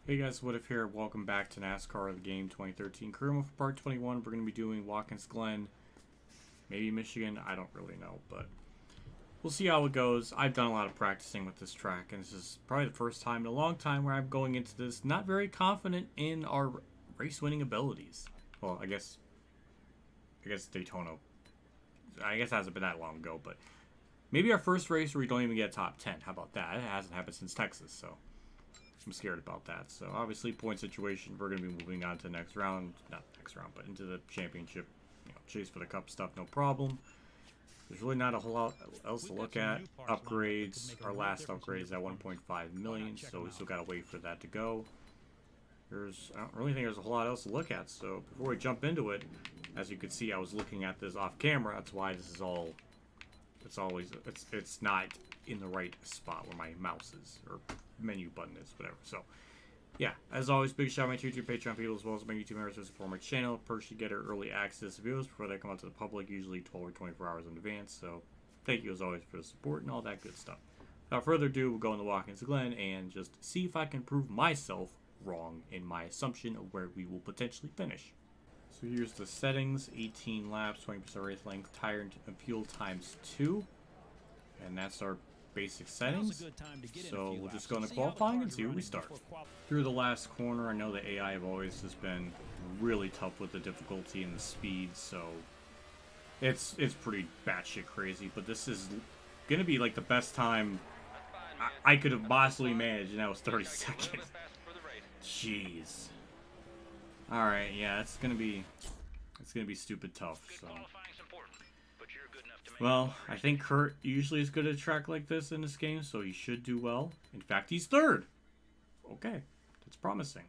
Hey guys, What If here? Welcome back to NASCAR the Game 2013 career mode for part 21. We're going to be doing Watkins Glen, maybe Michigan, I don't really know, but we'll see how it goes. I've done a lot of practicing with this track, and this is probably the first time in a long time where I'm going into this not very confident in our race winning abilities. Well, I guess Daytona, I guess it hasn't been that long ago, but maybe our first race where we don't even get a top 10. How about that? It hasn't happened since Texas, so I'm scared about that. So obviously, point situation, we're going to be moving on to the next round. Not next round, but into the championship. Chase for the cup stuff, no problem. There's really not a whole lot else to look at. Upgrades, our last upgrade is at 1.5 million, so we still got to wait for that to go. I don't really think there's a whole lot else to look at. So before we jump into it, as you can see, I was looking at this off camera. That's why this is all. It's not in the right spot where my mouse is or menu button is, whatever. So yeah, as always, big shout out to my YouTube Patreon people as well as my YouTube members who support my channel. Perks, you get early access videos before they come out to the public, usually 12 or 24 hours in advance. So thank you as always for the support and all that good stuff. Without further ado, we'll go into Watkins Glen and just see if I can prove myself wrong in my assumption of where we will potentially finish. So here's the settings: 18 laps, 20% race length, tire and fuel times 2, and that's our basic settings. So we'll just go into qualifying and see where we start. Through the last corner, I know the AI have always just been really tough with the difficulty and the speed, so it's pretty batshit crazy. But this is gonna be like the best time I could have possibly managed, and that was 30 seconds. Jeez. All right, yeah, it's gonna be stupid tough. So. Well, I think Kurt usually is good at a track like this in this game, so he should do well. In fact, he's third. Okay, that's promising.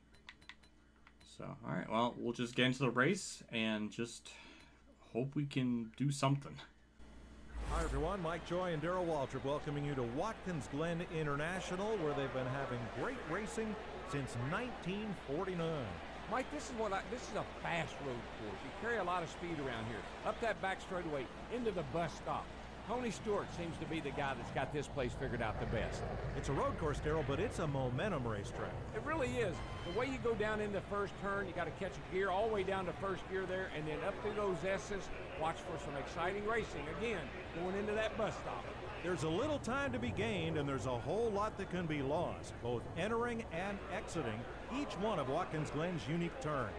So, all right, well, we'll just get into the race and just hope we can do something. Hi, everyone. Mike Joy and Darrell Waltrip welcoming you to Watkins Glen International, where they've been having great racing since 1949. Mike, this is a fast road course. You carry a lot of speed around here. Up that back straightaway, into the bus stop. Tony Stewart seems to be the guy that's got this place figured out the best. It's a road course, Darrell, but it's a momentum racetrack. It really is. The way you go down in the first turn, you got to catch a gear all the way down to first gear there, and then up through those S's. Watch for some exciting racing. Again, going into that bus stop. There's a little time to be gained, and there's a whole lot that can be lost, both entering and exiting each one of Watkins Glen's unique turns.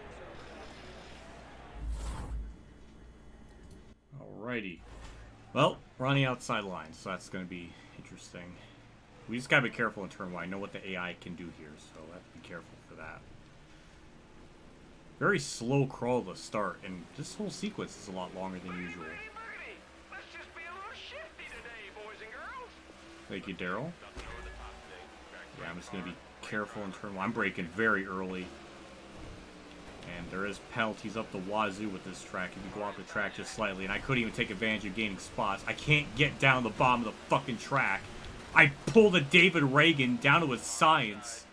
Alrighty. Well, we're on the outside line, so that's going to be interesting. We just got to be careful in turn 1. I know what the AI can do here, so I have to be careful for that. Very slow crawl to start, and this whole sequence is a lot longer than usual. Thank you, Darrell. Yeah, I'm just going to be careful in turn 1. I'm braking very early. And there is penalties up the wazoo with this track if you go off the track just slightly. And I couldn't even take advantage of gaining spots. I can't get down the bottom of the fucking track. I pulled a David Reagan down to a science.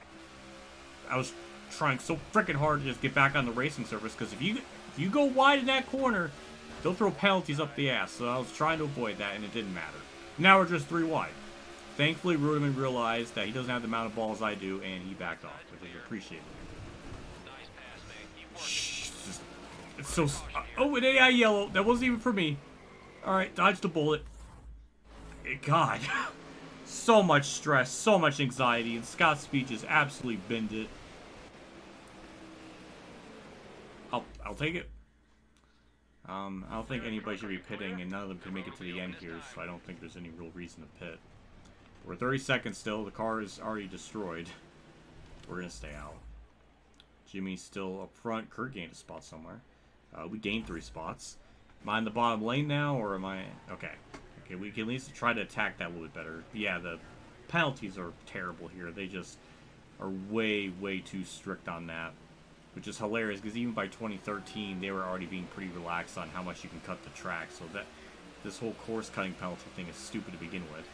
I was trying so freaking hard to just get back on the racing surface, because if you go wide in that corner, they'll throw penalties up the ass. So I was trying to avoid that, and it didn't matter. Now we're just 3 wide. Thankfully, Ruderman realized that he doesn't have the amount of balls I do, and he backed off, which is appreciated. It's so... Oh, an AI yellow. That wasn't even for me. Alright, dodge the bullet. God. So much stress, so much anxiety, and Scott's speech has absolutely binned it. I'll take it. I don't think anybody should be pitting, and none of them can make it to the end here, so I don't think there's any real reason to pit. We're 30 seconds still. The car is already destroyed. We're going to stay out. Jimmy's still up front. Kurt gained a spot somewhere. We gained 3 spots. Am I in the bottom lane now, or am I... Okay. Okay, we can at least try to attack that a little bit better. Yeah, the penalties are terrible here. They just are way, way too strict on that. Which is hilarious, because even by 2013, they were already being pretty relaxed on how much you can cut the track. So that this whole course-cutting penalty thing is stupid to begin with.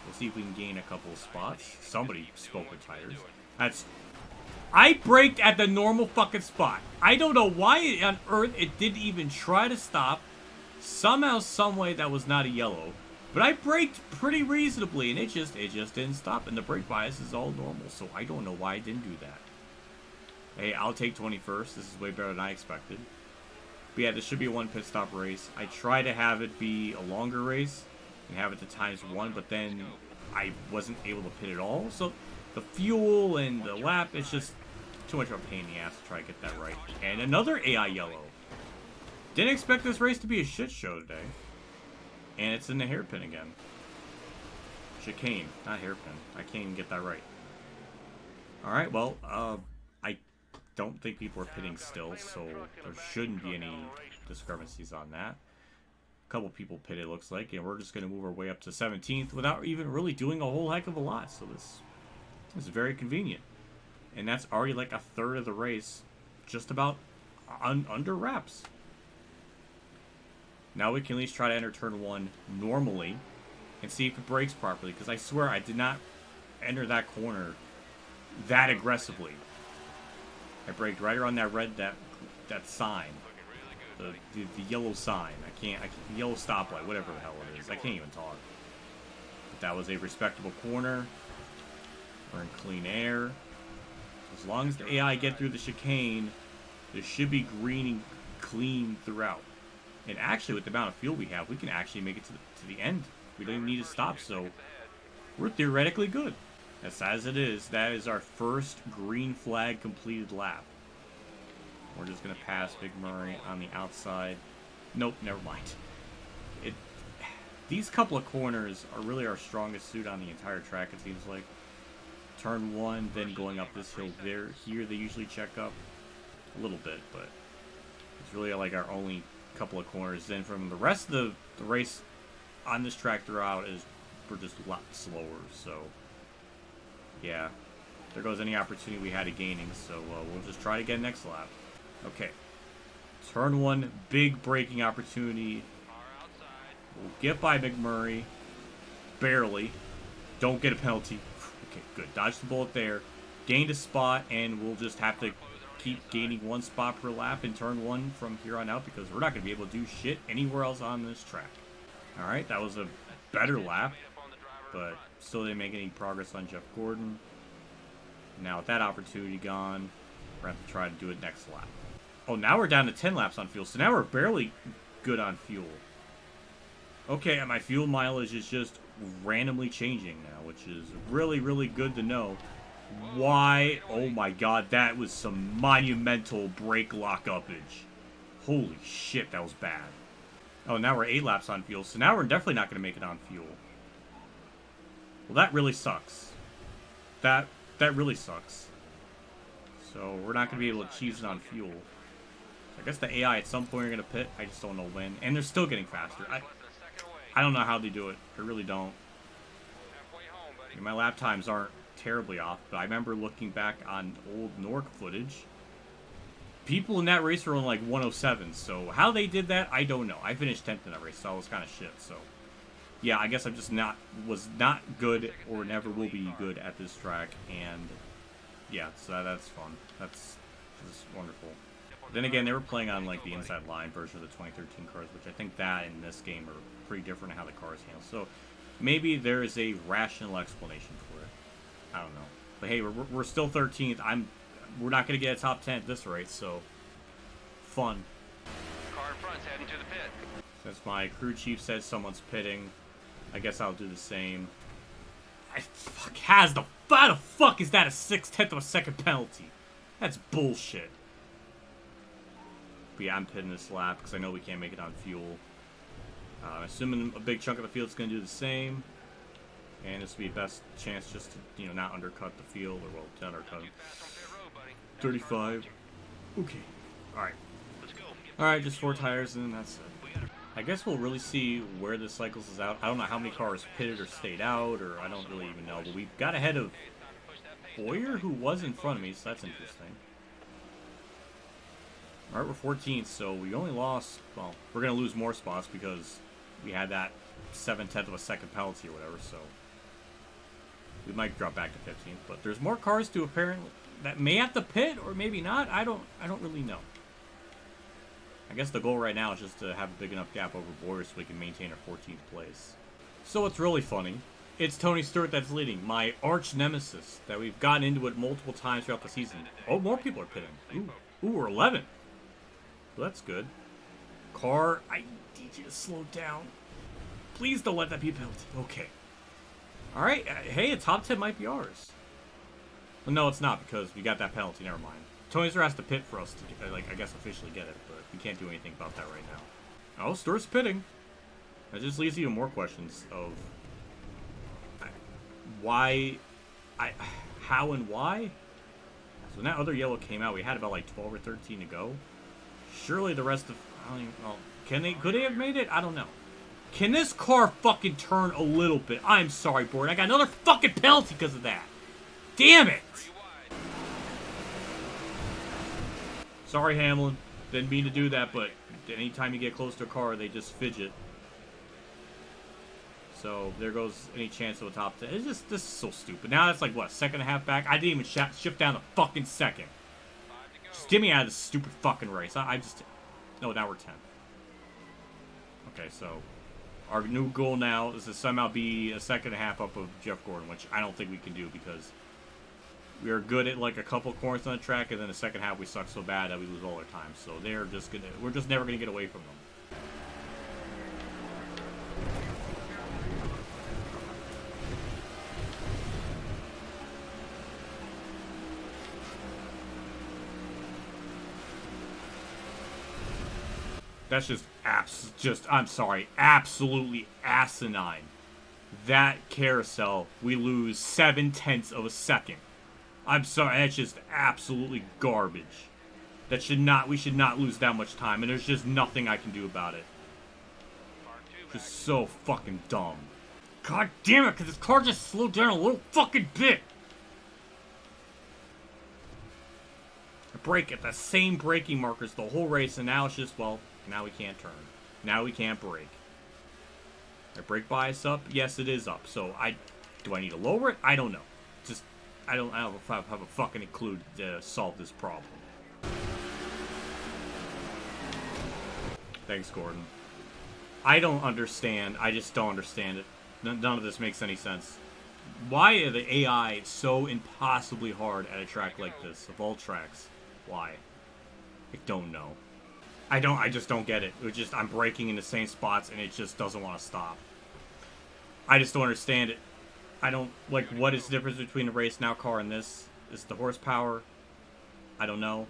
We'll see if we can gain a couple of spots. Somebody spoke with tires. I braked at the normal fucking spot. I don't know why on earth it didn't even try to stop. Somehow, someway, that was not a yellow. But I braked pretty reasonably, and it just didn't stop. And the brake bias is all normal, so I don't know why I didn't do that. Hey, I'll take 21st. This is way better than I expected. But yeah, this should be a one pit stop race. I try to have it be a longer race and have it to ×1, but then I wasn't able to pit at all. So the fuel and the lap, it's just too much of a pain in the ass to try to get that right. And another AI yellow. Didn't expect this race to be a shit show today. And it's in the hairpin again. Chicane, not hairpin. I can't even get that right. Alright, well, I don't think people are pitting still, so there shouldn't be any discrepancies on that. A couple people pitted, looks like, and we're just going to move our way up to 17th without even really doing a whole heck of a lot. So this is very convenient. And that's already like a third of the race, just about under wraps. Now we can at least try to enter turn 1 normally and see if it brakes properly, because I swear I did not enter that corner that aggressively. I braked right around that red, that sign, the yellow sign. The yellow stoplight, whatever the hell it is. I can't even talk. But that was a respectable corner. We're in clean air. As long as the AI get through the chicane, there should be green and clean throughout. And actually, with the amount of fuel we have, we can actually make it to the end. We don't even need to stop, so we're theoretically good. As it is, that is our first green flag completed lap. We're just going to pass Big Murray on the outside. Nope, never mind. These couple of corners are really our strongest suit on the entire track, it seems like. Turn 1, then going up this hill there. Here, they usually check up a little bit, but it's really like our only couple of corners. Then from the rest of the race on this track throughout we're just a lot slower, so yeah, there goes any opportunity we had of gaining, so we'll just try to get next lap. Okay, turn 1, big braking opportunity. We'll get by McMurray, barely. Don't get a penalty. Okay, good, dodge the bullet there, gained a spot, and we'll just have to keep gaining 1 spot per lap in turn 1 from here on out, because we're not going to be able to do shit anywhere else on this track. Alright, that was a better lap, but still didn't make any progress on Jeff Gordon. Now with that opportunity gone, we're going to have to try to do it next lap. Oh, now we're down to 10 laps on fuel, so now we're barely good on fuel. Okay, and my fuel mileage is just randomly changing now, which is really, really good to know. Why? Oh my god, that was some monumental brake lock uppage. Holy shit, that was bad. Oh, now we're 8 laps on fuel, so now we're definitely not going to make it on fuel. Well, that really sucks. That really sucks. So we're not going to be able to cheese it on fuel. I guess the AI at some point are going to pit. I just don't know when. And they're still getting faster. I don't know how they do it. I really don't. I mean, my lap times aren't terribly off, but I remember looking back on old Nork footage. People in that race were on like 107, so how they did that, I don't know. I finished 10th in that race, so I was kind of shit, so yeah, I guess I'm just was not good or never will be good at this track, and yeah, so that's fun. That's wonderful. Then again, they were playing on like the inside line version of the 2013 cars, which I think that in this game are pretty different in how the cars handle. So maybe there is a rational explanation for it. I don't know. But hey, we're still 13th. We're not going to get a top 10 at this race, so fun. Car in front's heading to the pit. Since my crew chief said someone's pitting, I guess I'll do the same. How the fuck is that a 6/10 of a second penalty? That's bullshit. But yeah, I'm pitting this lap because I know we can't make it on fuel. Assuming a big chunk of the field's going to do the same. And this will be best chance just to, not undercut the field, or well, to undercut him. 35. Okay. Alright. Alright, just 4 tires and that's it. I guess we'll really see where this cycles is out. I don't know how many cars pitted or stayed out, or I don't really even know. But we got ahead of Boyer, who was in front of me, so that's interesting. Alright, we're 14th, so we only lost, well, we're going to lose more spots because we had that 7/10 of a second penalty or whatever, so we might drop back to 15th. But there's more cars to apparently that may have to pit, or maybe not. I don't really know. I guess the goal right now is just to have a big enough gap over Boyer so we can maintain our 14th place. So what's really funny, it's Tony Stewart that's leading, my arch nemesis, that we've gotten into it multiple times throughout the season. Oh, more people are pitting. Ooh, we're 11. Well, that's good. Car, I need you to slow down. Please don't let that be a penalty. Okay. Alright, hey, a top 10 might be ours. Well, no, it's not, because we got that penalty, never mind. Tony Stewart has to pit for us to, like, I guess officially get it, but we can't do anything about that right now. Oh, Stewart's pitting. That just leaves even more questions of why, how and why. So when that other yellow came out, we had about like 12 or 13 to go. Surely the rest of, I don't even, well, could they have made it? I don't know. Can this car fucking turn a little bit? I'm sorry, board. I got another fucking penalty because of that. Damn it! Sorry, Hamlin. Didn't mean to do that, but anytime you get close to a car, they just fidget. So there goes any chance of a top 10. It's just, this is so stupid. Now it's like, what, second and a half back? I didn't even shift down the fucking second. Just get me out of this stupid fucking race. I just, no, now we're 10. Okay, so our new goal now is to somehow be a second and a half up of Jeff Gordon, which I don't think we can do because we are good at like a couple corners on the track, and then the second half we suck so bad that we lose all our time. So they're just gonna, we're just never gonna get away from them. That's just, I'm sorry, absolutely asinine. That carousel, we lose 7/10 of a second. I'm sorry, that's just absolutely garbage. We should not lose that much time, and there's just nothing I can do about it. Just so fucking dumb. God damn it, because this car just slowed down a little fucking bit. I brake at the same braking markers the whole race, and now it's just, well, now we can't turn. Now we can't brake. Our brake bias up? Yes, it is up. So do I need to lower it? I don't know. Just I don't have a fucking clue to solve this problem. Thanks, Gordon. I don't understand. I just don't understand it. None of this makes any sense. Why are the AI so impossibly hard at a track like this, of all tracks? Why? I don't know. I just don't get it. I'm braking in the same spots and it just doesn't want to stop. I just don't understand it. I don't, like, what is the difference between the race now car and this? Is it the horsepower? I don't know.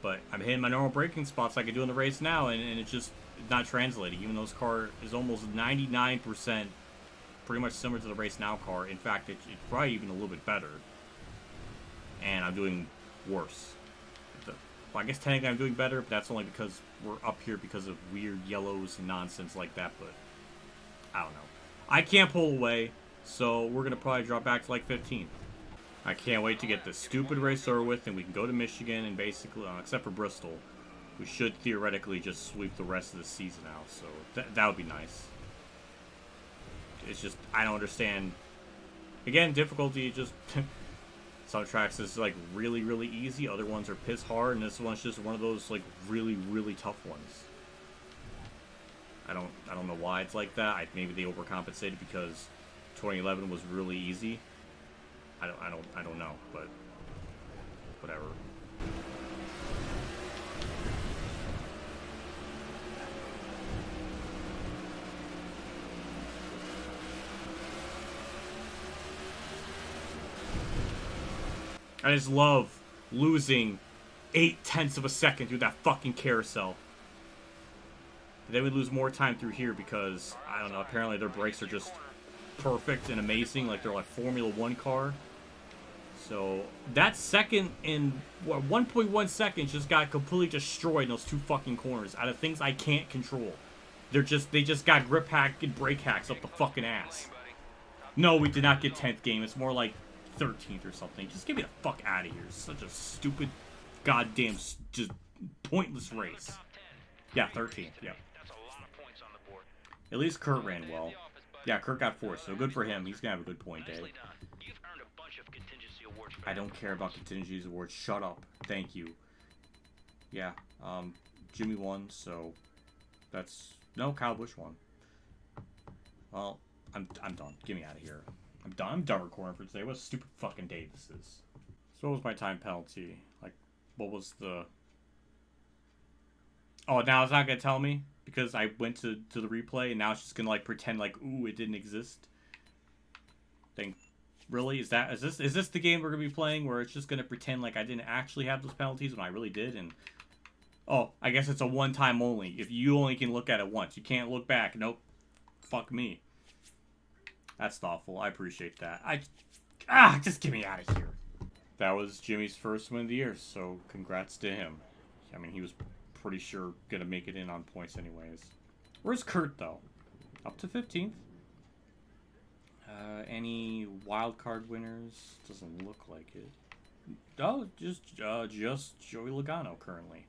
But I'm hitting my normal braking spots like I do in the race now, and it's just not translating. Even though this car is almost 99% pretty much similar to the race now car. In fact, it's probably even a little bit better. And I'm doing worse. Well, I guess technically I'm doing better, but that's only because we're up here because of weird yellows and nonsense like that, but I don't know. I can't pull away, so we're going to probably drop back to like 15th. I can't wait to get this stupid race over with, and we can go to Michigan, and basically, except for Bristol, we should theoretically just sweep the rest of the season out, so that would be nice. It's just, I don't understand. Again, difficulty, just... Some tracks is like really, really easy. Other ones are piss hard, and this one's just one of those like really, really tough ones. I don't know why it's like that. Maybe they overcompensated because 2011 was really easy. I don't know, but whatever. I just love losing 0.8 of a second through that fucking carousel. Then we lose more time through here because, I don't know, apparently their brakes are just perfect and amazing, like they're like Formula 1 car. So, that second in, what, 1.1 seconds just got completely destroyed in those two fucking corners out of things I can't control. They just got grip hack and brake hacks up the fucking ass. No, we did not get 10th game. It's more like 13th or something. Just get me the fuck out of here. It's such a stupid, goddamn, just pointless race. Yeah, 13th. Yeah. At least Kurt ran well. Yeah, Kurt got 4th, so good for him. He's gonna have a good point day. I don't care about contingencies awards. Shut up. Thank you. Yeah. Jimmy won, so that's no, Kyle Busch won. Well. I'm done. Get me out of here. I'm done. I'm done recording for today. What a stupid fucking day this is. So what was my time penalty? Like, what was the... Oh, now it's not gonna tell me because I went to the replay and now it's just gonna like pretend like, ooh, it didn't exist. Think, really? Is this the game we're gonna be playing where it's just gonna pretend like I didn't actually have those penalties when I really did? And oh, I guess it's a one-time only. If you only can look at it once, you can't look back. Nope. Fuck me. That's thoughtful. I appreciate that. Just get me out of here. That was Jimmy's first win of the year, so congrats to him. I mean, he was pretty sure gonna make it in on points anyways. Where's Kurt though? Up to 15th. Any wild card winners? Doesn't look like it. Oh, just Joey Logano currently.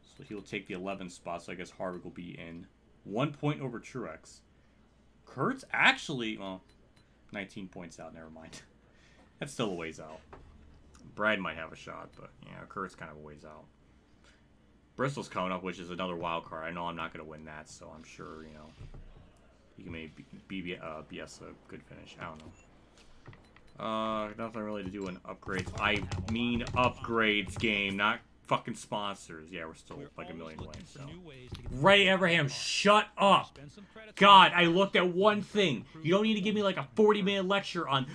So he'll take the 11th spot. So I guess Harvick will be in 1 point over Truex. Kurt's actually 19 points out. Never mind. That's still a ways out. Brad might have a shot, but yeah, Kurt's kind of a ways out. Bristol's coming up, which is another wild card. I know I'm not going to win that, so I'm sure, you know, he can maybe BS a good finish. I don't know. Nothing really to do in upgrades. I mean upgrades game, not fucking sponsors. Yeah, we're still like a million away, so. Ray Abraham, shut up! God, I looked at one thing. You don't need to give me like a 40-minute lecture on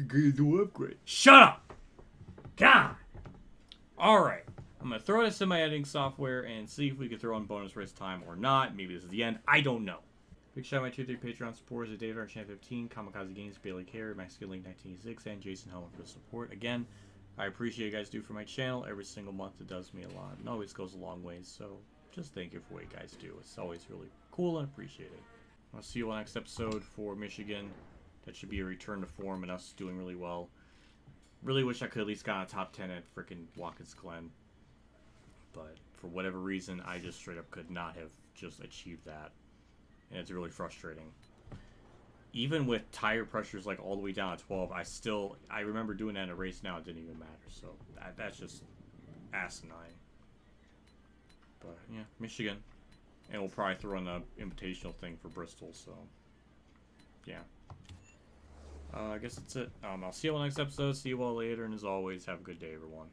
do upgrade. Shut up! God! Alright. I'm going to throw this in my editing software and see if we can throw in bonus race time or not. Maybe this is the end. I don't know. Big shout out to my 2 3 Patreon supporters: David R. Chan 15, Kamikazegames, Bailey Carey, Mexican Link 1986, and Jason Hellman for the support. Again, I appreciate you guys do for my channel. Every single month it does me a lot. It always goes a long ways, so just thank you for what you guys do. It's always really cool and appreciated. I'll see you on the next episode for Michigan. That should be a return to form and us doing really well. Really wish I could at least got a top 10 at frickin' Watkins Glen. But for whatever reason, I just straight up could not have just achieved that. And it's really frustrating. Even with tire pressures like all the way down at 12, I remember doing that in a race now, it didn't even matter. So that's just asinine. But yeah, Michigan. And we'll probably throw in the invitational thing for Bristol, so yeah. I guess that's it. I'll see you on the next episode. See you all later, and as always, have a good day, everyone.